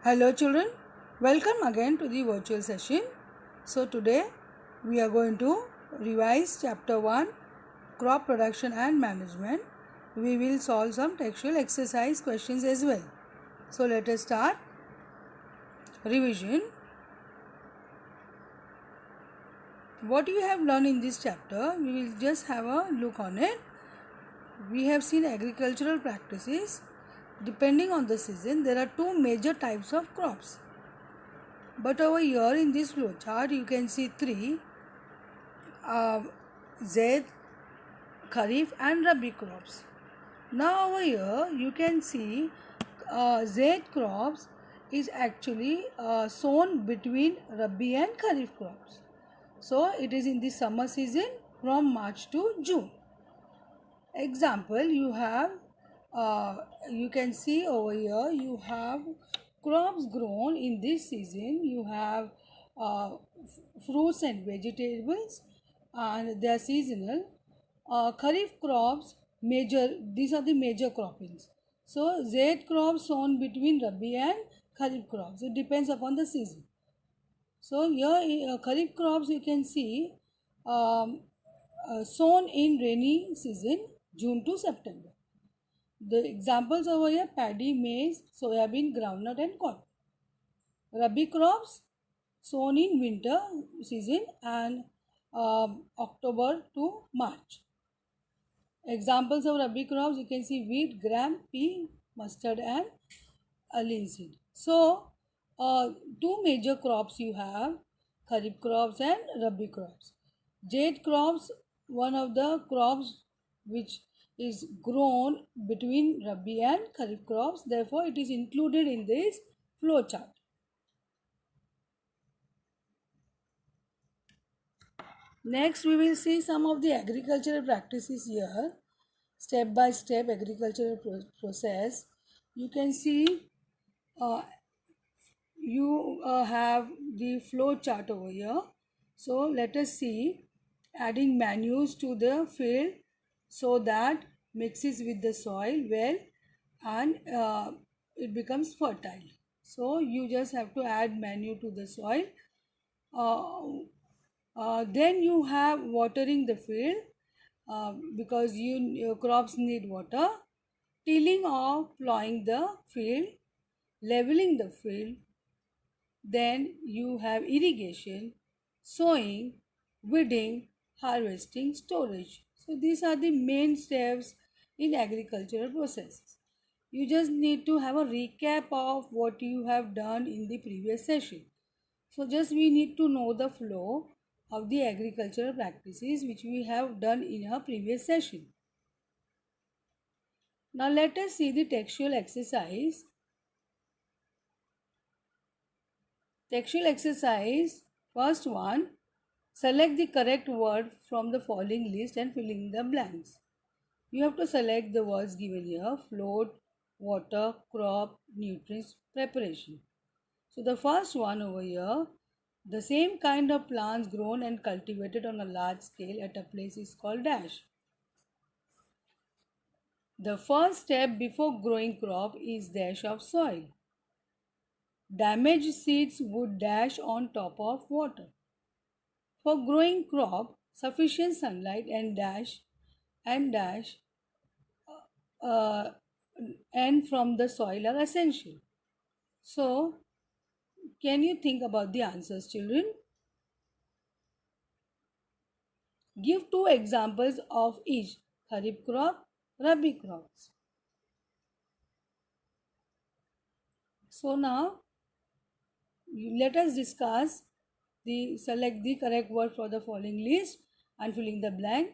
Hello children, welcome again to the virtual session. So today we are going to revise chapter 1 crop production and management. We will solve some textual exercise questions as well. So let us start revision. What you have learned in this chapter, we will just have a look on it. We have seen agricultural practices. Depending on the season, there are two major types of crops. But over here in this flow chart, you can see three Zaid, Kharif and Rabi crops. Now over here you can see Zaid crops is actually sown between Rabi and Kharif crops. So it is in the summer season from March to June. Example, you can see over here you have crops grown in this season. You have fruits and vegetables and they are seasonal. Kharif crops these are the major croppings. So Zaid crops sown between Rabi and Kharif crops. It depends upon the season. So here Kharif crops you can see um, sown in rainy season June to September. The examples over here paddy, maize, soybean, groundnut and cotton. Rabi crops sown in winter season and October to March. Examples of Rabi crops you can see wheat, gram, pea, mustard and linseed. So two major crops you have Kharif crops and Rabi crops. Jade crops, one of the crops which is grown between Rabi and Kharif crops. Therefore, it is included in this flow chart. Next, we will see some of the agricultural practices here. Step by step agricultural process. You can see uh, you have the flow chart over here. So let us see adding manures to the field so that mixes with the soil well and it becomes fertile. So you just have to add manure to the soil. Then you have watering the field because your crops need water, tilling or plowing the field, leveling the field. Then you have irrigation, sowing, weeding, harvesting, storage. So these are the main steps in agricultural processes. You just need to have a recap of what you have done in the previous session. So just we need to know the flow of the agricultural practices which we have done in our previous session. Now let us see the textual exercise. Textual exercise, first one, select the correct word from the following list and fill in the blanks. You have to select the words given here: float, water, crop, nutrients, preparation. So the first one over here, the same kind of plants grown and cultivated on a large scale at a place is called dash. The first step before growing crop is dash of soil. Damaged seeds would dash on top of water. For growing crop, sufficient sunlight and dash uh, and from the soil are essential. So, can you think about the answers, children? Give two examples of each Kharif crop, Rabi crops. So now let us discuss the select the correct word for the following list and filling the blank.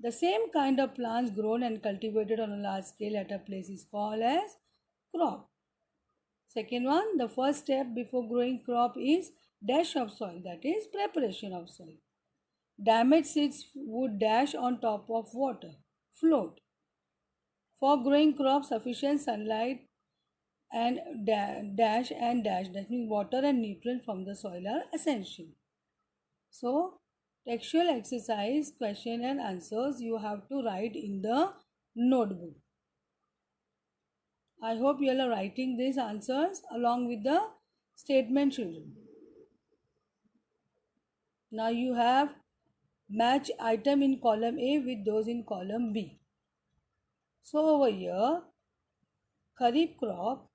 The same kind of plants grown and cultivated on a large scale at a place is called as crop. Second one, the first step before growing crop is dash of soil, that is preparation of soil. Damaged seeds would dash on top of water, float. For growing crop, sufficient sunlight and dash and dash, that means water and nutrient from the soil are essential. So, textual exercise, question and answers you have to write in the notebook. I hope you all are writing these answers along with the statement children. Now you have match item in column A with those in column B. So over here, Kharif crop,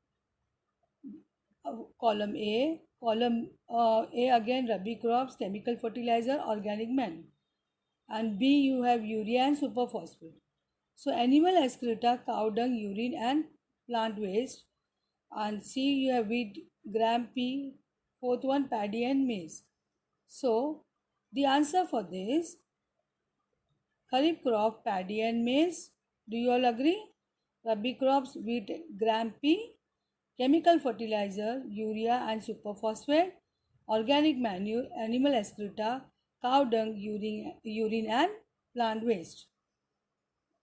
column A, column A again Rabi crops, chemical fertilizer, organic manure. And B you have urea and superphosphate. So animal excreta, cow dung, urine and plant waste. And C you have wheat, gram P, fourth one paddy and maize. So the answer for this Kharif crop paddy and maize. Do you all agree? Rabi crops wheat, gram P, chemical fertilizer, urea and superphosphate, organic manure, animal excreta, cow dung, urine and plant waste.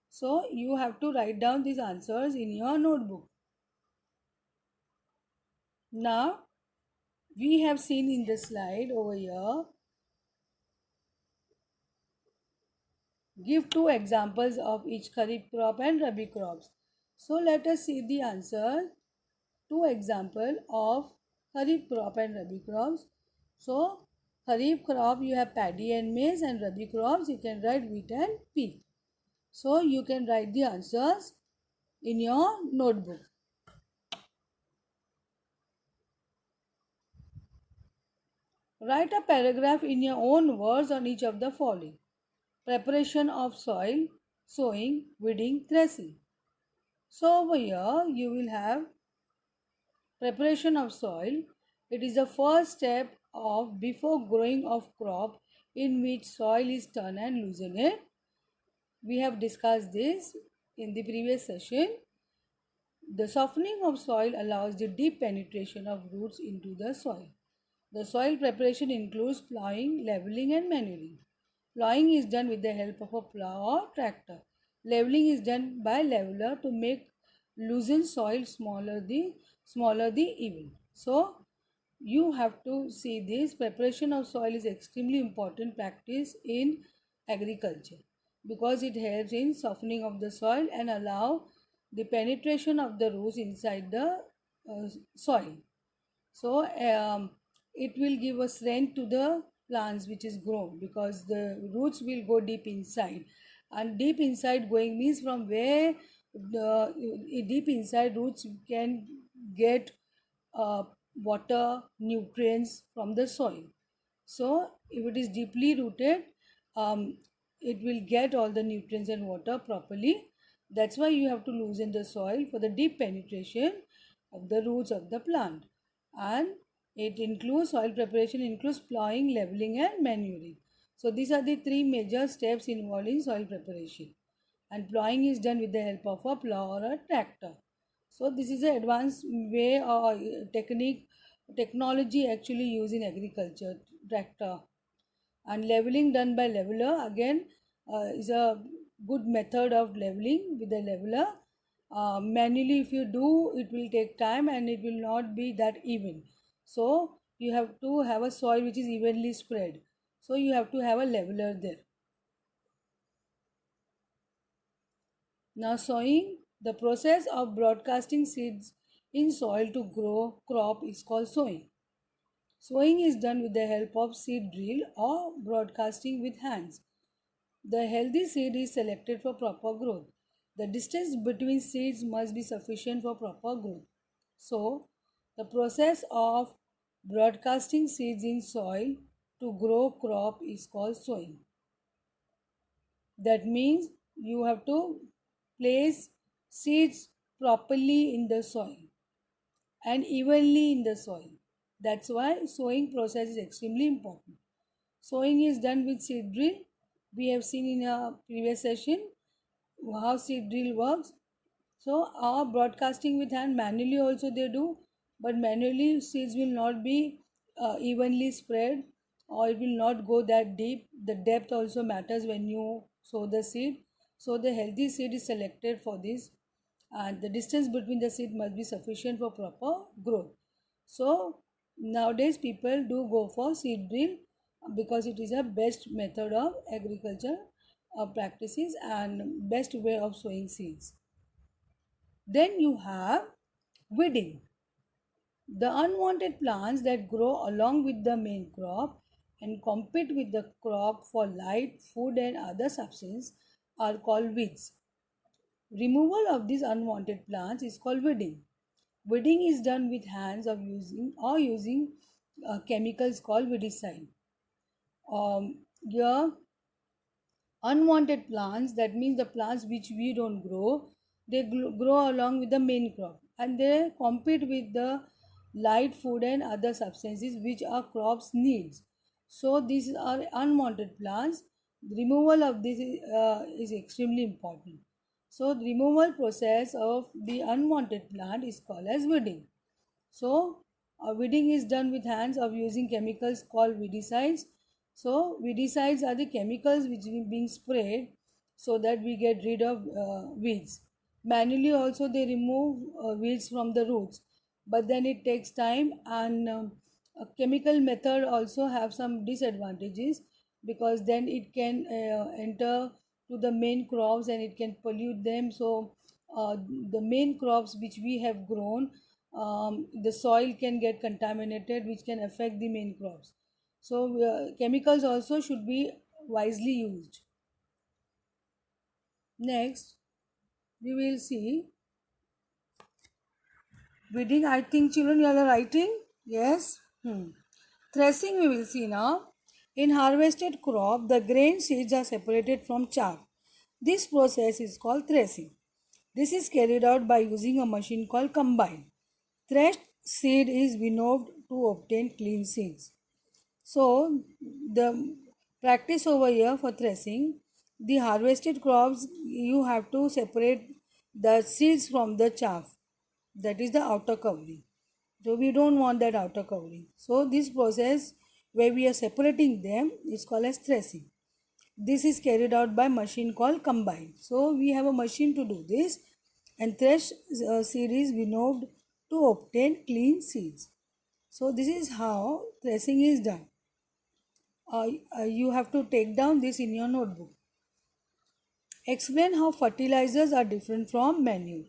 So you have to write down these answers in your notebook. Now we have seen in the slide over here, give two examples of each Kharif crop and Rabi crops. So let us see the answer. Two example of Kharif crop and Rabi crops. So Kharif crop you have paddy and maize, and Rabi crops you can write wheat and pea. So you can write the answers in your notebook. Write a paragraph in your own words on each of the following: preparation of soil, sowing, weeding, threshing. So over here you will have preparation of soil. It is the first step of before growing of crop in which soil is turned and loosened. We have discussed this in the previous session. The softening of soil allows the deep penetration of roots into the soil. The soil preparation includes plowing, leveling and manuring. Plowing is done with the help of a plow or tractor. Leveling is done by leveler to make loosen soil smaller the even. So you have to see this preparation of soil is extremely important practice in agriculture because it helps in softening of the soil and allow the penetration of the roots inside the soil. So it will give a strength to the plants which is grown because the roots will go deep inside, and deep inside going means from where the deep inside roots can get uh, water, nutrients from the soil. So if it is deeply rooted, it will get all the nutrients and water properly. That's why you have to loosen the soil for the deep penetration of the roots of the plant. And it includes soil preparation, includes plowing, leveling and manuring. So these are the three major steps involved in soil preparation. And plowing is done with the help of a plow or a tractor. So this is an advanced way or technology actually used in agriculture, tractor. And leveling done by leveler again is a good method of leveling with the leveler. Manually if you do, it will take time and it will not be that even. So you have to have a soil which is evenly spread. So you have to have a leveler there. Now sowing, the process of broadcasting seeds in soil to grow crop is called sowing. Sowing is done with the help of seed drill or broadcasting with hands. The healthy seed is selected for proper growth. The distance between seeds must be sufficient for proper growth. So, the process of broadcasting seeds in soil to grow crop is called sowing. That means you have to place seeds properly in the soil and evenly in the soil. That's why sowing process is extremely important. Sowing is done with seed drill. We have seen in a previous session how seed drill works. So our broadcasting with hand manually also they do, but manually seeds will not be evenly spread or it will not go that deep. The depth also matters when you sow the seed. So the healthy seed is selected for this, and the distance between the seed must be sufficient for proper growth. So nowadays people do go for seed drill because it is a best method of agriculture practices and best way of sowing seeds. Then you have Weeding. The unwanted plants that grow along with the main crop and compete with the crop for light, food, and other substance are called weeds. Removal of these unwanted plants is called weeding. Weeding is done with hands of using chemicals called weedicide. Here, unwanted plants, that means the plants which we don't grow, they grow along with the main crop and they compete with the light food and other substances which our crops needs. So these are unwanted plants. The removal of this is extremely important. So the removal process of the unwanted plant is called as weeding. So, weeding is done with hands of using chemicals called weedicides. So, weedicides are the chemicals which are being sprayed so that we get rid of weeds. Manually, also, they remove weeds from the roots, but then it takes time, and a chemical method also have some disadvantages because then it can enter to the main crops and it can pollute them. So, the main crops which we have grown, the soil can get contaminated which can affect the main crops. So chemicals also should be wisely used. Next we will see weeding. I think children you are writing. Yes. Threshing we will see now. In harvested crop the grain seeds are separated from chaff. This process is called threshing. This is carried out by using a machine called combine. Threshed seed is winnowed to obtain clean seeds. So the practice over here for threshing, the harvested crops you have to separate the seeds from the chaff. That is the outer covering. So we don't want that outer covering. So this process where we are separating them is called as threshing. This is carried out by machine called combine. So we have a machine to do this, and thresh seed is winnowed to obtain clean seeds. So this is how threshing is done. You have to take down this in your notebook. Explain how fertilizers are different from manure.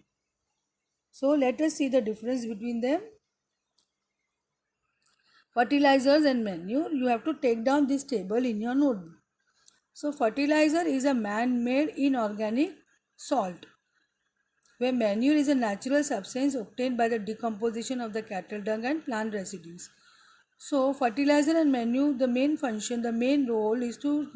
So let us see the difference between them. Fertilizers and manure. You have to take down this table in your notebook. So fertilizer is a man-made inorganic salt, where manure is a natural substance obtained by the decomposition of the cattle dung and plant residues. So, fertilizer and manure, the main function, the main role is to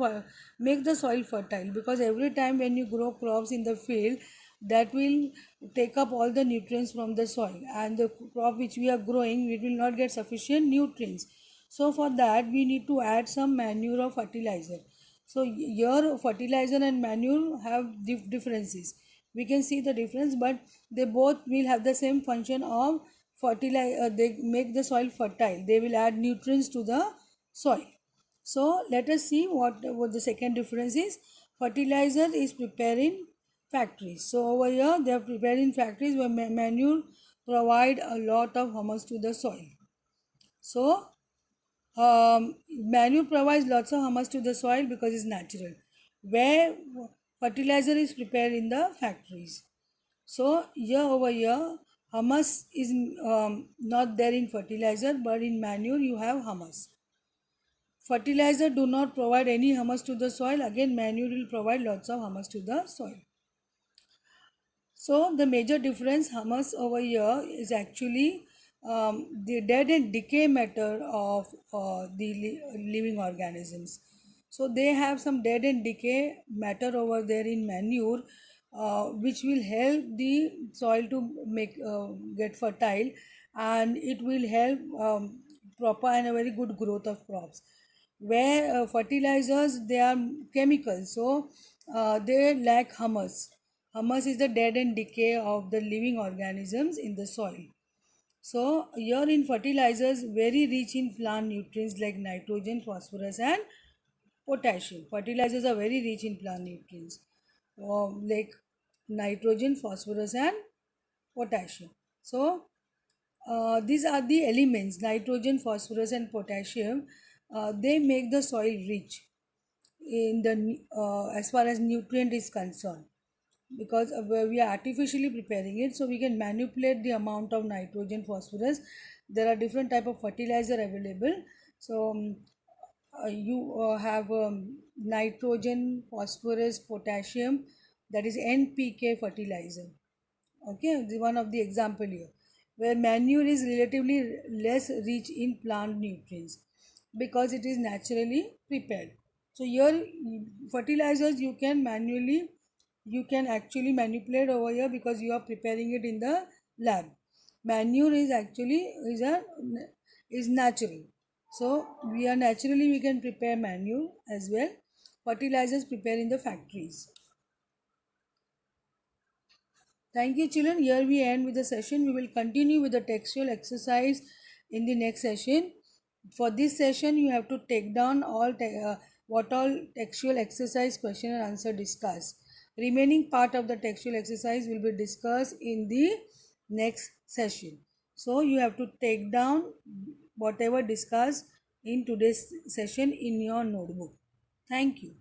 make the soil fertile, because every time when you grow crops in the field, that will take up all the nutrients from the soil, and the crop which we are growing, it will not get sufficient nutrients. So, for that, we need to add some manure or fertilizer. So, here fertilizer and manure have differences. We can see the difference, but they both will have the same function of fertilize. They make the soil fertile. They will add nutrients to the soil. So let us see what the second difference is. Fertilizer is prepared in factories. So over here they are prepared in factories where manure provide a lot of humus to the soil. So manure provides lots of humus to the soil because it's natural, where fertilizer is prepared in the factories. So here over here, humus is not there in fertilizer, but in manure you have humus. Fertilizer do not provide any humus to the soil. Again, manure will provide lots of humus to the soil. So the major difference humus over here is actually the dead and decay matter of the living organisms. So they have some dead and decay matter over there in manure, which will help the soil to make get fertile, and it will help proper and a very good growth of crops. Where fertilizers, they are chemicals, so they lack humus. Humus is the dead and decay of the living organisms in the soil. So here in fertilizers, very rich in plant nutrients like nitrogen, phosphorus and potassium. Fertilizers are very rich in plant nutrients like nitrogen, phosphorus and potassium. So these are the elements, nitrogen, phosphorus and potassium. They make the soil rich in the as far as nutrient is concerned. because we are artificially preparing it, so we can manipulate the amount of nitrogen, phosphorus. There are different type of fertilizer available. So you have nitrogen, phosphorus, potassium, that is NPK fertilizer. Okay, the one of the example here, where manure is relatively less rich in plant nutrients because it is naturally prepared. So here fertilizers you can manually, you can actually manipulate over here because you are preparing it in the lab. Manure is actually is natural. So we are naturally, we can prepare manure as well. Fertilizers prepare in the factories. Thank you, children. Here we end with the session. We will continue with the textual exercise in the next session. For this session, you have to take down what all textual exercise question and answer discussed. Remaining part of the textual exercise will be discussed in the next session. So you have to take down whatever discussed in today's session in your notebook. Thank you.